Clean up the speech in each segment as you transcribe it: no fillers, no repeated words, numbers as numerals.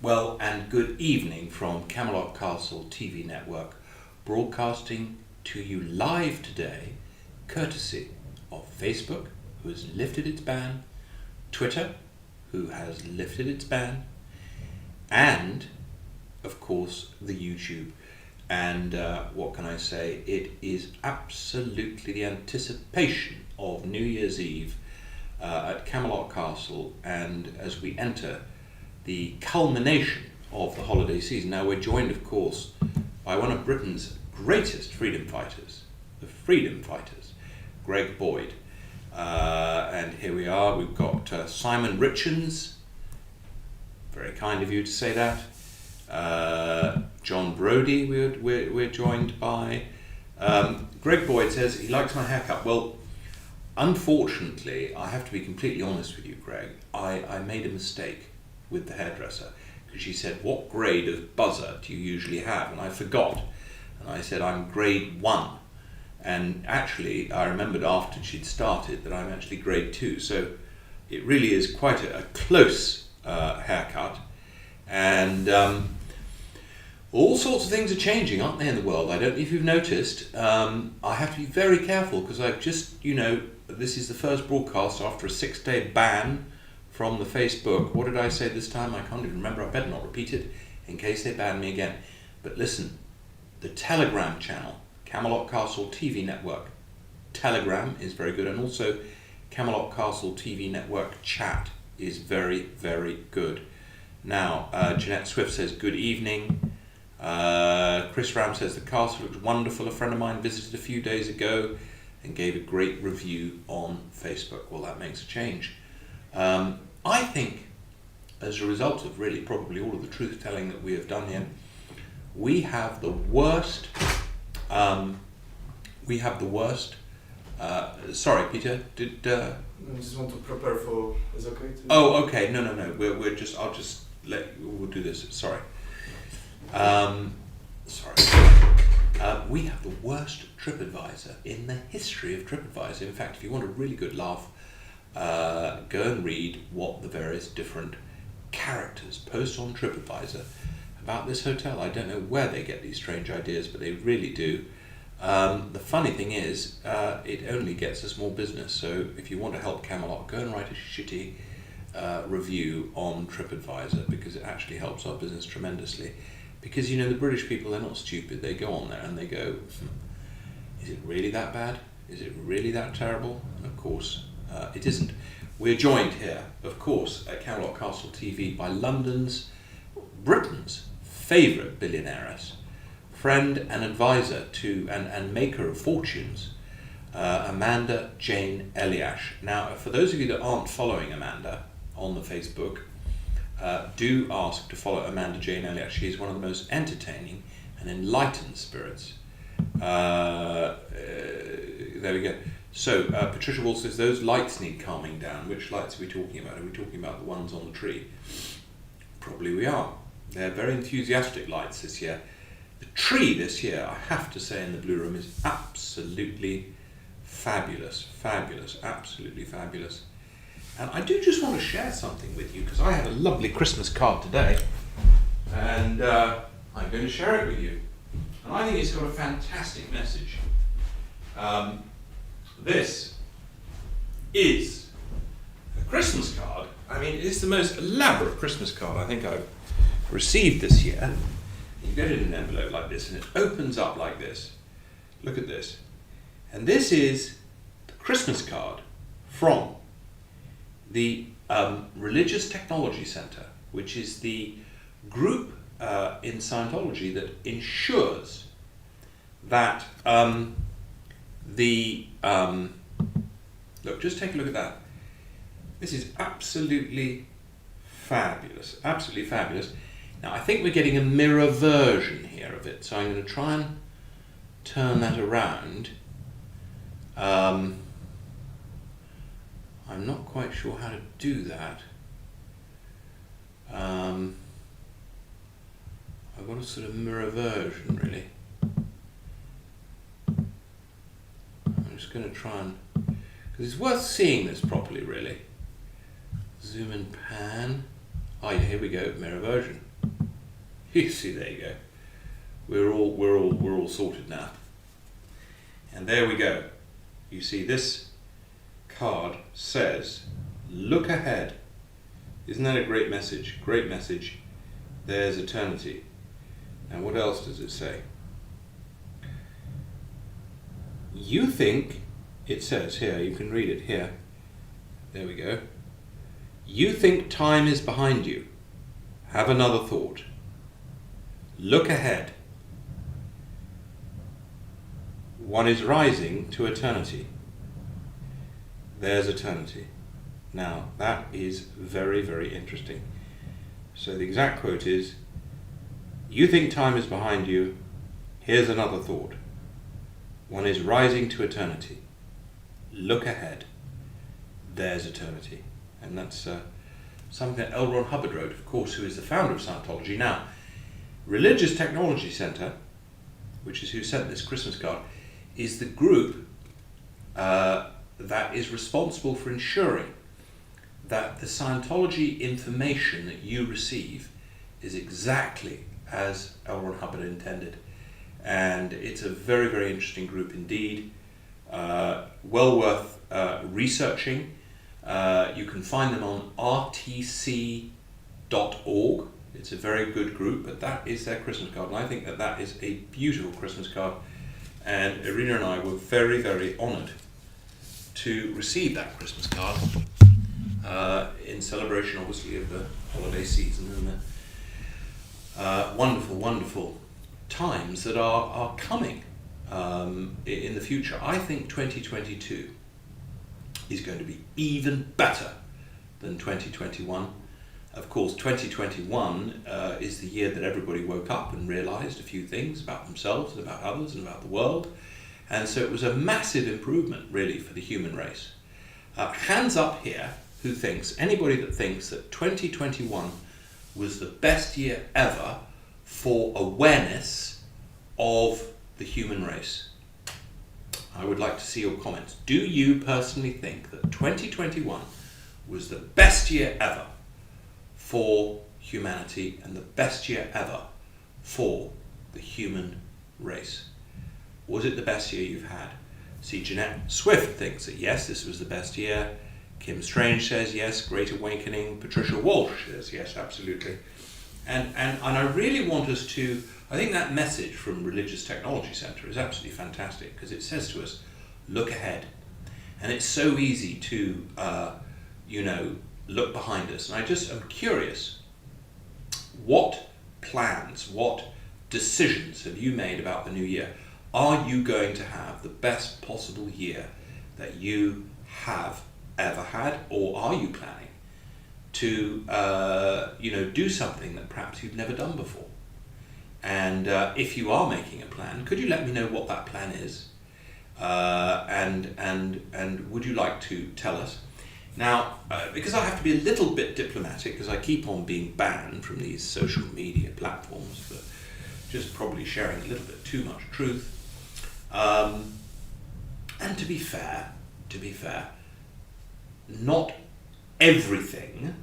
Well, and good evening from Camelot Castle TV Network, broadcasting to you live today, courtesy of Facebook, who has lifted its ban, Twitter, who has lifted its ban, and, of course, the YouTube. And what can I say? It is absolutely the anticipation of New Year's Eve at Camelot Castle, and as we enter the culmination of the holiday season. Now we're joined, of course, by one of Britain's greatest freedom fighters, the freedom fighters, Greg Boyd. And here we are, we've got Simon Richens, very kind of you to say that. John Brodie we're joined by. Greg Boyd says he likes my haircut. Well, unfortunately, I have to be completely honest with you, Greg. I made a mistake with the hairdresser, because she said, what grade of buzzer do you usually have? And I forgot, and I said, I'm grade 1, and actually I remembered after she'd started that I'm actually grade 2, so it really is quite a close haircut, and all sorts of things are changing, aren't they, in the world? I don't know if you've noticed. I have to be very careful, because I've just, this is the first broadcast after a 6-day ban from the Facebook. What did I say this time? I can't even remember. I better not repeat it in case they ban me again. But listen, the Telegram channel, Camelot Castle TV Network, Telegram is very good, and also Camelot Castle TV Network chat is very, very good. Now, Jeanette Swift says, good evening. Chris Ram says, the castle looks wonderful. A friend of mine visited a few days ago and gave a great review on Facebook. Well, that makes a change. I think, as a result of really probably all of the truth-telling that we have done here, we have the worst, sorry, Peter, did... I just want to prepare for, is it okay? Oh, okay, no, I'll just we'll do this, sorry. We have the worst TripAdvisor in the history of TripAdvisor. In fact, if you want a really good laugh, go and read what the various different characters post on TripAdvisor about this hotel. I don't know where they get these strange ideas, but they really do. The funny thing is, it only gets us more business. So if you want to help Camelot, go and write a shitty review on TripAdvisor, because it actually helps our business tremendously. Because, the British people, they're not stupid. They go on there and they go, is it really that bad? Is it really that terrible? And of course, it isn't. We're joined here, of course, at Camelot Castle TV by Britain's favourite billionairess, friend and advisor to and maker of fortunes, Amanda Jane Eliash. Now, for those of you that aren't following Amanda on the Facebook, do ask to follow Amanda Jane Eliash. She is one of the most entertaining and enlightened spirits. There we go. So, Patricia Wall says, those lights need calming down. Which lights are we talking about? Are we talking about the ones on the tree? Probably we are. They're very enthusiastic lights this year. The tree this year, I have to say, in the Blue Room is absolutely fabulous. Fabulous, absolutely fabulous. And I do just want to share something with you, because I had a lovely Christmas card today, and I'm going to share it with you. And I think it's got a fantastic message. This is a Christmas card. I mean, it's the most elaborate Christmas card I think I've received this year. You get it in an envelope like this, and it opens up like this. Look at this. And this is the Christmas card from the Religious Technology Center, which is the group in Scientology that ensures that look, just take a look at that. This is absolutely fabulous, absolutely fabulous. Now, I think we're getting a mirror version here of it, so I'm going to try and turn that around. I'm not quite sure how to do that. I've got a sort of mirror version, really. I'm just going to try and, because it's worth seeing this properly, really. Zoom and pan. Oh yeah, here we go, mirror version. You see, there you go. We're all sorted now. And there we go. You see, this card says, "Look ahead." Isn't that a great message? Great message. There's eternity. Now, what else does it say? You think, it says here, you can read it here. There we go. You think time is behind you. Have another thought. Look ahead. One is rising to eternity. There's eternity. Now, that is very, very interesting. So the exact quote is, you think time is behind you. Here's another thought. One is rising to eternity. Look ahead. There's eternity. And that's something that L. Ron Hubbard wrote, of course, who is the founder of Scientology. Now, Religious Technology Center, which is who sent this Christmas card, is the group that is responsible for ensuring that the Scientology information that you receive is exactly as L. Ron Hubbard intended. And it's a very, very interesting group indeed. Well worth researching. You can find them on rtc.org. It's a very good group, but that is their Christmas card. And I think that that is a beautiful Christmas card. And Irina and I were very, very honoured to receive that Christmas card in celebration, obviously, of the holiday season and the wonderful, wonderful times that are coming in the future. I think 2022 is going to be even better than 2021. Of course, 2021 is the year that everybody woke up and realised a few things about themselves and about others and about the world. And so it was a massive improvement, really, for the human race. Hands up here, anybody that thinks that 2021 was the best year ever for awareness of the human race. I would like to see your comments. Do you personally think that 2021 was the best year ever for humanity and the best year ever for the human race? Was it the best year you've had? See, Jeanette Swift thinks that yes, this was the best year. Kim Strange says yes, Great Awakening. Patricia Walsh says yes, absolutely. And I really want us to, I think that message from Religious Technology Center is absolutely fantastic, because it says to us, look ahead. And it's so easy to, look behind us. And I'm curious, what plans, what decisions have you made about the new year? Are you going to have the best possible year that you have ever had, or are you planning to do something that perhaps you've never done before? And if you are making a plan, could you let me know what that plan is? And would you like to tell us? Now, because I have to be a little bit diplomatic, because I keep on being banned from these social media platforms for just probably sharing a little bit too much truth. And to be fair, not everything,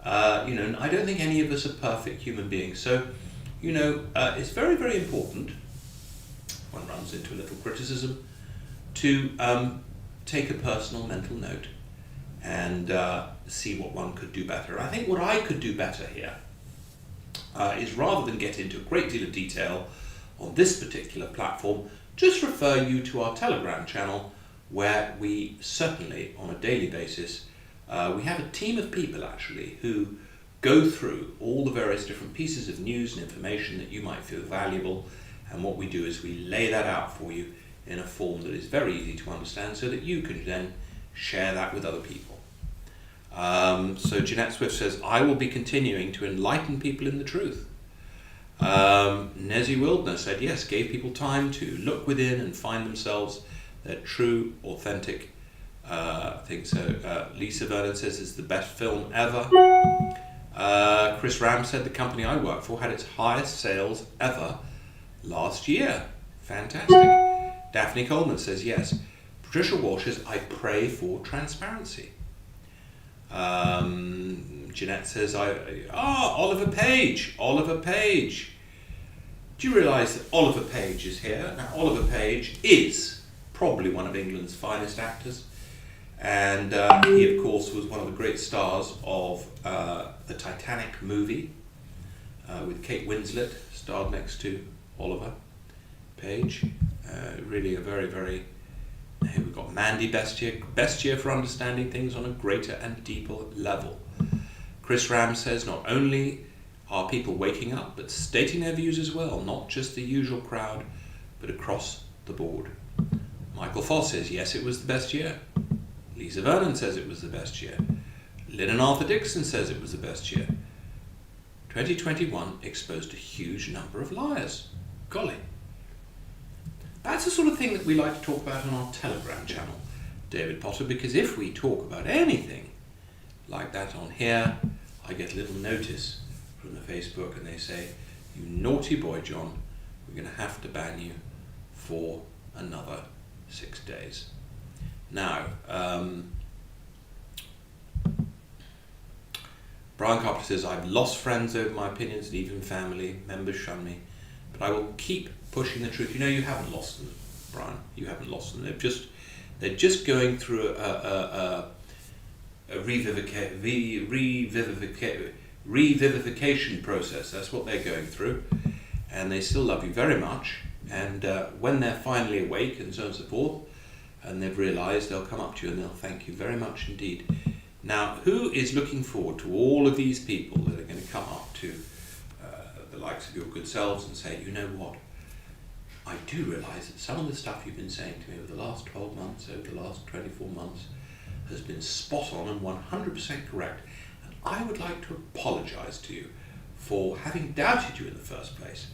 I don't think any of us are perfect human beings. So, it's very, very important, one runs into a little criticism, to take a personal mental note and see what one could do better. I think what I could do better here is, rather than get into a great deal of detail on this particular platform, just refer you to our Telegram channel, where we certainly, on a daily basis, we have a team of people actually who go through all the various different pieces of news and information that you might feel valuable, and what we do is we lay that out for you in a form that is very easy to understand, so that you can then share that with other people. So Jeanette Swift says, I will be continuing to enlighten people in the truth. Nezzy Wildner said, yes, gave people time to look within and find themselves their true, authentic thing. So Lisa Vernon says it's the best film ever. Chris Ram said the company I work for had its highest sales ever last year. Fantastic. Daphne Coleman says yes. Patricia Walsh says, I pray for transparency. Jeanette says, Oliver Page. Oliver Page. Do you realise that Oliver Page is here? Now, Oliver Page is probably one of England's finest actors. And he, of course, was one of the great stars of the Titanic movie with Kate Winslet, starred next to Oliver Page. Really a very, very... We've got Mandy best year for understanding things on a greater and deeper level. Chris Ram says, not only are people waking up, but stating their views as well, not just the usual crowd, but across the board. Michael Foss says, yes, it was the best year. Lisa Vernon says it was the best year. Lynn and Arthur Dixon says it was the best year. 2021 exposed a huge number of liars. Golly. That's the sort of thing that we like to talk about on our Telegram channel, David Potter, because if we talk about anything like that on here, I get a little notice from the Facebook and they say, you naughty boy, John, we're going to have to ban you for another 6 days. Now, Brian Carpenter says, I've lost friends over my opinions and even family members shun me, but I will keep pushing the truth. You know, you haven't lost them, Brian. You haven't lost them. They're just going through a revivification process. That's what they're going through, and they still love you very much. And when they're finally awake and so on and so forth, and they've realised, they'll come up to you and they'll thank you very much indeed. Now, who is looking forward to all of these people that are going to come up to the likes of your good selves and say, you know what, I do realise that some of the stuff you've been saying to me over the last 12 months, over the last 24 months, has been spot on and 100% correct, and I would like to apologise to you for having doubted you in the first place.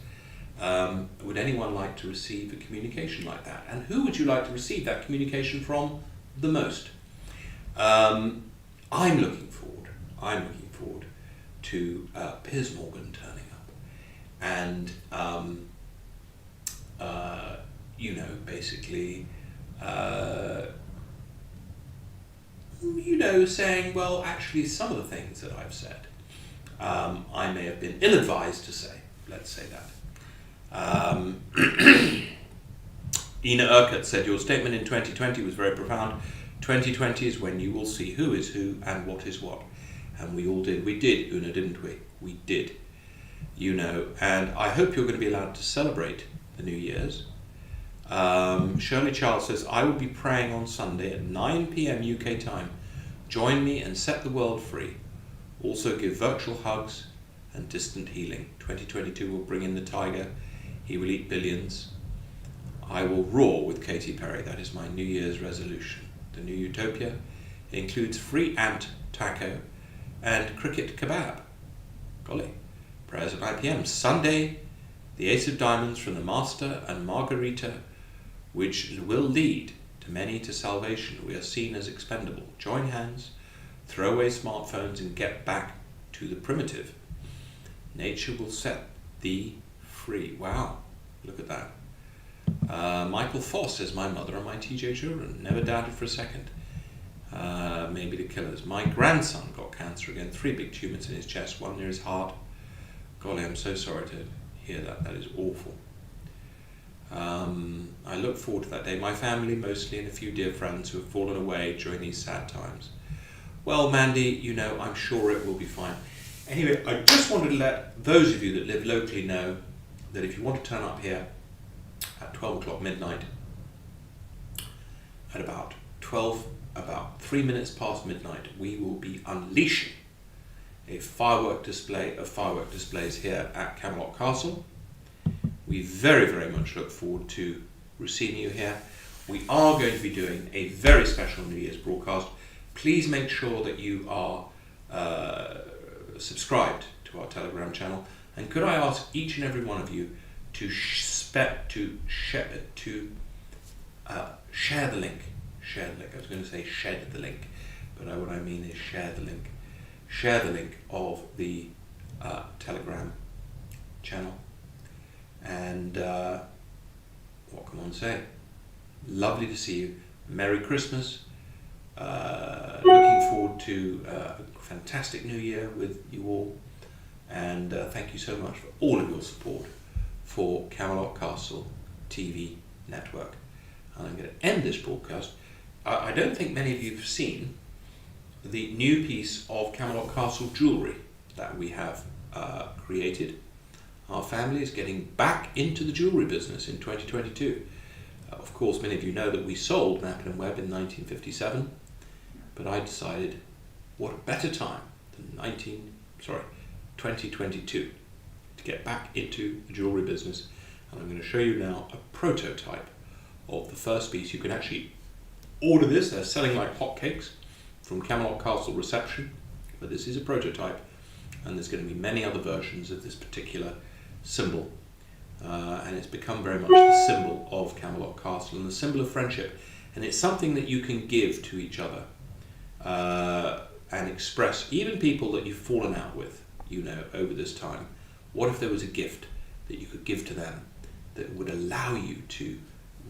Would anyone like to receive a communication like that? And who would you like to receive that communication from the most? I'm looking forward to Piers Morgan turning up and basically saying, well, actually some of the things that I've said I may have been ill-advised to say, let's say that. Ina Urquhart said, your statement in 2020 was very profound. 2020 is when you will see who is who and what is what. And we all did. We did, Una, didn't we? We did. And I hope you're going to be allowed to celebrate the New Year's. Shirley Charles says, I will be praying on Sunday at 9 p.m. UK time. Join me and set the world free. Also give virtual hugs and distant healing. 2022 will bring in the tiger. He will eat billions. I will roar with Katy Perry. That is my New Year's resolution. The new utopia includes free ant taco and cricket kebab. Golly. Prayers at 9 p.m. Sunday, the Ace of Diamonds from the Master and Margarita, which will lead to many to salvation. We are seen as expendable. Join hands, throw away smartphones and get back to the primitive. Nature will set thee free. Wow, look at that. Michael Foss says, my mother and my TJ children, never doubted for a second. Maybe the killers. My grandson got cancer again, 3 big tumours in his chest, 1 near his heart. Golly, I'm so sorry to hear that. That is awful. I look forward to that day. My family mostly, and a few dear friends who have fallen away during these sad times. Well, Mandy, I'm sure it will be fine. Anyway, I just wanted to let those of you that live locally know that if you want to turn up here at 12 o'clock midnight, at about 3 minutes past midnight, we will be unleashing a firework display of firework displays here at Camelot Castle. We very, very much look forward to receiving you here. We are going to be doing a very special New Year's broadcast. Please make sure that you are subscribed to our Telegram channel. And could I ask each and every one of you to share the link. Share the link. I was going to say shed the link, but what I mean is share the link. Share the link of the Telegram channel. And what can one say? Lovely to see you. Merry Christmas. Looking forward to a fantastic new year with you all, and thank you so much for all of your support for Camelot Castle TV Network. And I'm going to end this broadcast. I don't think many of you have seen the new piece of Camelot Castle jewellery that we have created. Our family is getting back into the jewellery business in 2022. Of course, many of you know that we sold Mappin & Webb in 1957, but I decided what a better time than 2022 to get back into the jewellery business. And I'm going to show you now a prototype of the first piece. You can actually order this. They're selling like hotcakes from Camelot Castle reception, but this is a prototype, and there's going to be many other versions of this particular symbol, and it's become very much the symbol of Camelot Castle and the symbol of friendship, and it's something that you can give to each other and express, even people that you've fallen out with, you know, over this time. What if there was a gift that you could give to them that would allow you to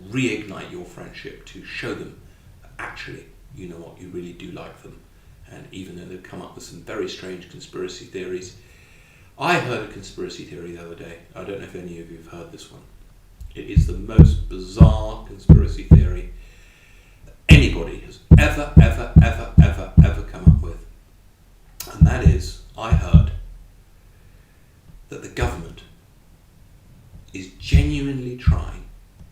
reignite your friendship, to show them that actually, you know what, you really do like them? And even though they've come up with some very strange conspiracy theories, I heard a conspiracy theory the other day. I don't know if any of you have heard this one. It is the most bizarre conspiracy theory that anybody has ever come up with. And that is, I heard that the government is genuinely trying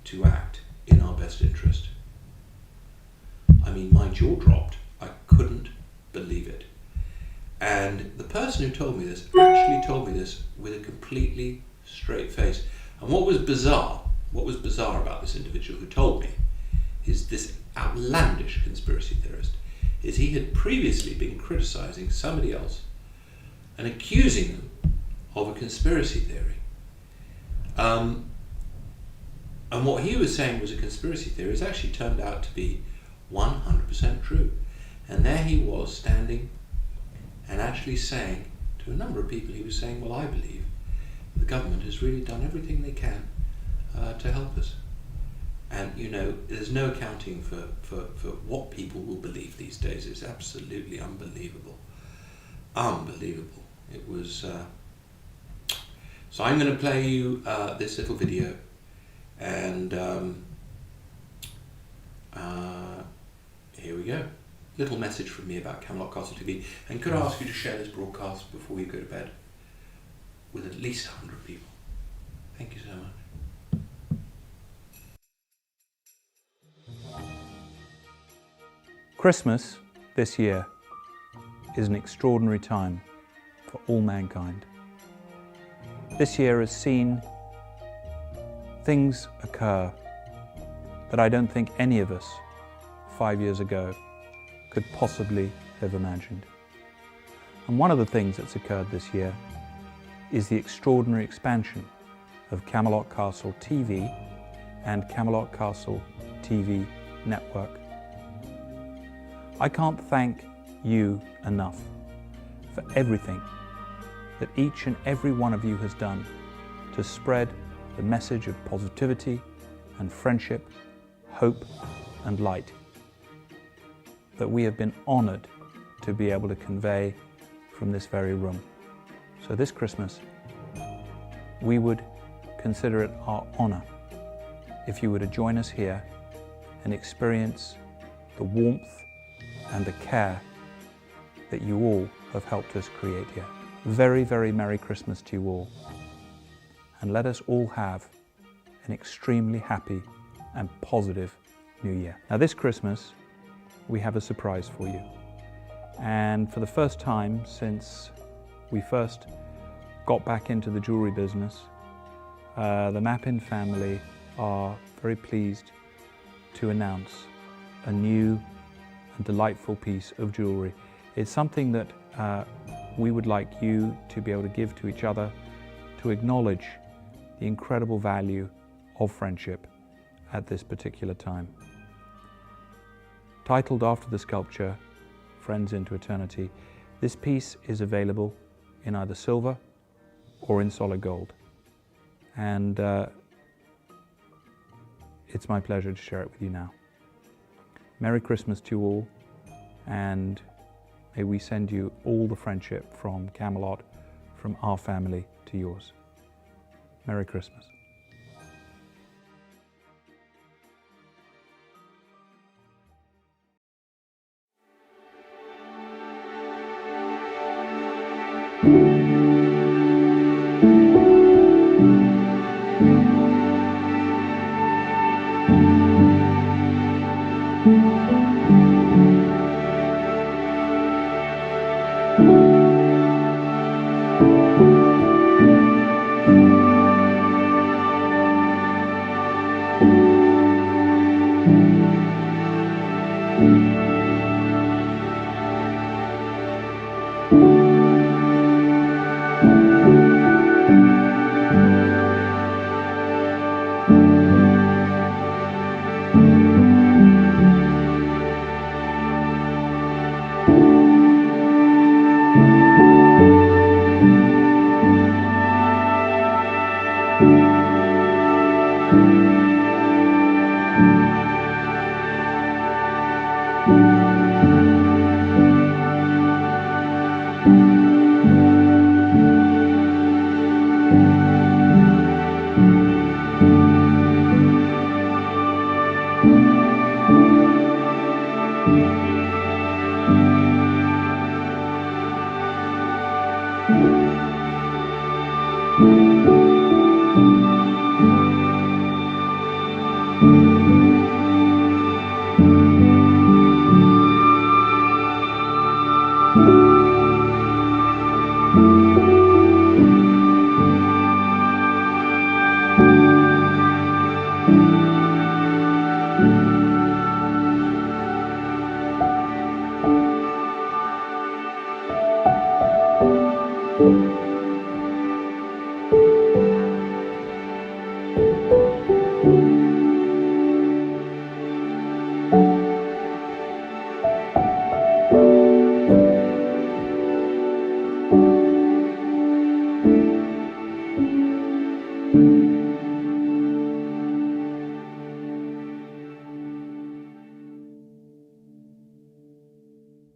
to act in our best interest. I mean, my jaw dropped. I couldn't believe it. And the person who told me this actually told me this with a completely straight face. And what was bizarre about this individual who told me, is this outlandish conspiracy theorist, is he had previously been criticizing somebody else and accusing them of a conspiracy theory. And what he was saying was a conspiracy theory has actually turned out to be 100% true. And there he was standing and actually saying to a number of people, he was saying, well, I believe the government has really done everything they can to help us. And, you know, there's no accounting for what people will believe these days. It's absolutely unbelievable. Unbelievable. It was... So I'm going to play you this little video, and here we go. Little message from me about Camelot Castle TV, and could I ask you to share this broadcast before you go to bed with at least 100 people? Thank you so much. Christmas this year is an extraordinary time for all mankind. This year has seen things occur that I don't think any of us 5 years ago could possibly have imagined. And one of the things that's occurred this year is the extraordinary expansion of Camelot Castle TV and Camelot Castle TV Network. I can't thank you enough for everything that each and every one of you has done to spread the message of positivity and friendship, hope and light that we have been honoured to be able to convey from this very room. So this Christmas, we would consider it our honour if you were to join us here and experience the warmth and the care that you all have helped us create here. Very, very Merry Christmas to you all. And let us all have an extremely happy and positive New Year. Now this Christmas, we have a surprise for you. And for the first time since we first got back into the jewellery business, the Mappin family are very pleased to announce a new and delightful piece of jewellery. It's something that we would like you to be able to give to each other to acknowledge the incredible value of friendship at this particular time. Titled after the sculpture, Friends into Eternity, this piece is available in either silver or in solid gold. And it's my pleasure to share it with you now. Merry Christmas to you all, and May we send you all the friendship from Camelot, from our family to yours. Merry Christmas. Thank you.